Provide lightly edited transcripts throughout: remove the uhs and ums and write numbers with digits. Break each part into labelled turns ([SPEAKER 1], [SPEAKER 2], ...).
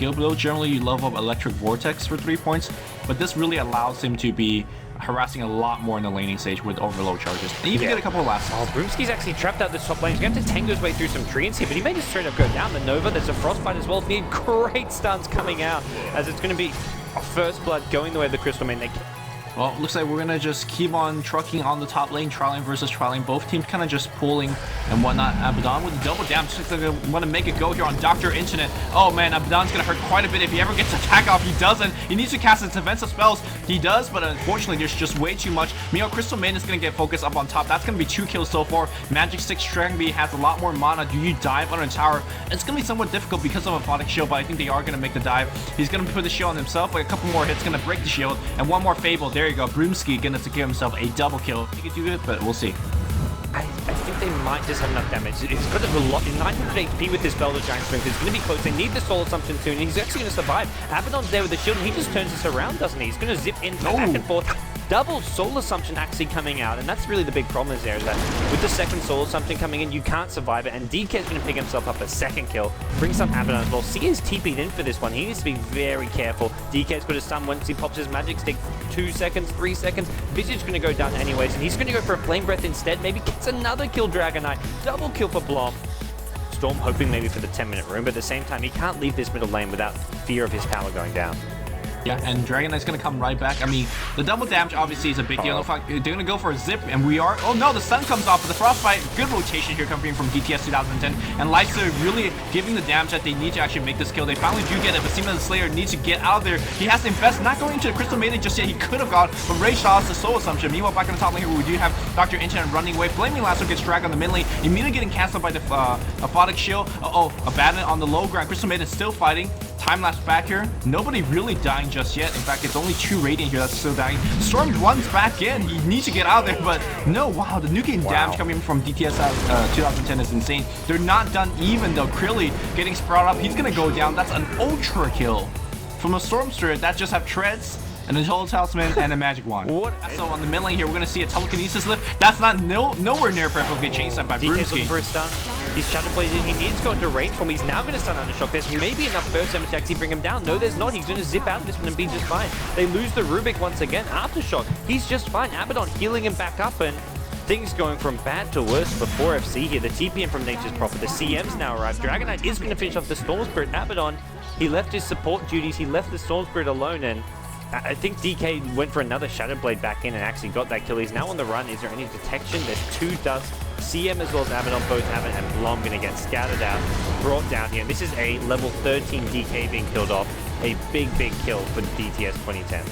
[SPEAKER 1] skill blow. Generally, you level up Electric Vortex for 3 points, but this really allows him to be harassing a lot more in the laning stage with overload charges. And even get a couple of last.
[SPEAKER 2] Oh, Broomski's actually trapped out this top lane. He's going to have to tango his way through some treants here, but he may just straight up go down. The Nova, there's a Frostbite as well. Need great stuns coming out, as it's going to be a first blood going the way of the Crystal Main.
[SPEAKER 1] Well, looks like we're going to just keep on trucking on the top lane, trialing versus trialing. Both teams kind of just pulling and whatnot. Abaddon with the double damage. Looks like they want to make it go here on Dr. Internet. Oh man, Abaddon's going to hurt quite a bit if he ever gets attack off. He doesn't. He needs to cast his defensive spells. He does, but unfortunately, there's just way too much. Meanwhile, Crystal Maiden is going to get focused up on top. That's going to be 2 kills so far. Magic Stick Strangby has a lot more mana. Do you dive on a tower? It's going to be somewhat difficult because of a Aphotic Shield, but I think they are going to make the dive. He's going to put the shield on himself, but a couple more hits going to break the shield. And one more Fable. There you go. Broomski going to secure himself a double kill. He could do it, but we'll see.
[SPEAKER 2] I think they might just have enough damage. He's got a lot, 900 HP with this Bell of Giant Strength. It's going to be close. They need the Soul Assumption soon. He's actually going to survive. Abaddon's there with the shield, and he just turns this around, doesn't he? He's going to zip in back and forth. Double Soul Assumption actually coming out, and that's really the big problem is there, is that with the second Soul Assumption coming in, you can't survive it, and DK is going to pick himself up a second kill, brings up Abaddon as well. C is TP'd in for this one. He needs to be very careful. DK's got his stun once he pops his Magic Stick, 2 seconds, 3 seconds. Visage going to go down anyways, and he's going to go for a Flame Breath instead. Maybe gets another kill, Dragon Knight. Double kill for Blom. Storm hoping maybe for the 10-minute room, but at the same time, he can't leave this middle lane without fear of his power going down.
[SPEAKER 1] Yeah, and Dragon Knight's going to come right back. I mean, the double damage obviously is a big deal. They're going to go for a zip, and we are... Oh no, the stun comes off, but the Frostbite, good rotation here coming from DTS2010. And Lysa really giving the damage that they need to actually make this kill. They finally do get it, but Seaman the Slayer needs to get out of there. He has to invest, not going into the Crystal Maiden just yet. He could have got, but Ray Shaw's the Soul Assumption. Meanwhile, back in the top lane here, we do have Dr. Internet running away. Flaming Lasso gets dragged on the mid lane, immediately getting cancelled by the Aphotic Shield. Abandoned on the low ground. Crystal Maiden still fighting. Time lapse back here. Nobody really dying just yet. In fact, it's only 2 Radiant here that's still dying. Storm runs back in. He needs to get out of there, but no. Wow, the nuking damage coming from DTS 2010 is insane. They're not done even though. Crilly getting sprouted up. He's gonna go down. That's an ultra kill from a Storm Spirit that just have treads and a Total Talisman and a Magic Wand. So on the mid lane here, we're going to see a Telekinesis lift. That's not nowhere near perfectly changed by Broomski.
[SPEAKER 2] For a stun. He's Shadowbladed. He needs to go into range from. He's now going to stun Undershock. There's maybe enough burst damage to actually bring him down. No, there's not. He's going to zip out of this one and be just fine. They lose the Rubik once again. Aftershock. He's just fine. Abaddon healing him back up, and things going from bad to worse for 4FC here. The TPM from Nature's Prophet. The CM's now arrived. Dragon Knight is going to finish off the Storm Spirit. Abaddon, he left his support duties. He left the Storm Spirit alone, and I think DK went for another Shadow Blade back in and actually got that kill. He's now on the run. Is there any detection? There's 2 dust. CM as well as Abaddon both have it, and Blom going to get scattered out, brought down here. And this is a level 13 DK being killed off. A big kill for DTS 2010.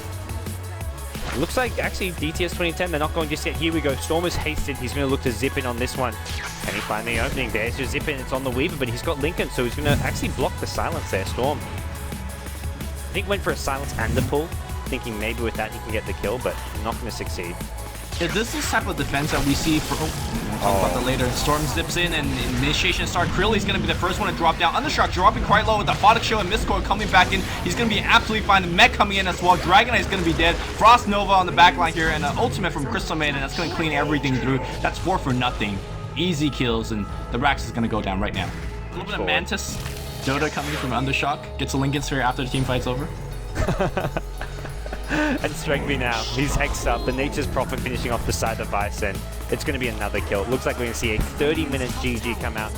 [SPEAKER 2] Looks like actually DTS 2010, they're not going just yet. Here we go. Storm is hasted. He's going to look to zip in on this one. Can he find the opening? There's your zip in. It's on the Weaver, but he's got Lincoln, so he's going to actually block the silence there. Storm, I think, went for a silence and the pull, thinking maybe with that he can get the kill, but not going to succeed.
[SPEAKER 1] Yeah, this is the type of defense that we see for... we'll talk about that later. Storm zips in and initiation start. Krilly's going to be the first one to drop down. Undershock dropping quite low with the Aphotic Shield and Mistcore coming back in. He's going to be absolutely fine. The Mech coming in as well. Dragon Knight is going to be dead. Frost Nova on the back line here, and an ultimate from Crystal Maiden. That's going to clean everything through. That's 4 for nothing. Easy kills, and the Rax is going to go down right now. A little bit of Mantis. Dota coming from Undershock. Gets a Lincoln Sphere after the team fight's over.
[SPEAKER 2] And Strengby now, he's hexed up. The Nature's Prophet finishing off the side of Vice, and it's going to be another kill. It looks like we're going to see a 30-minute GG come out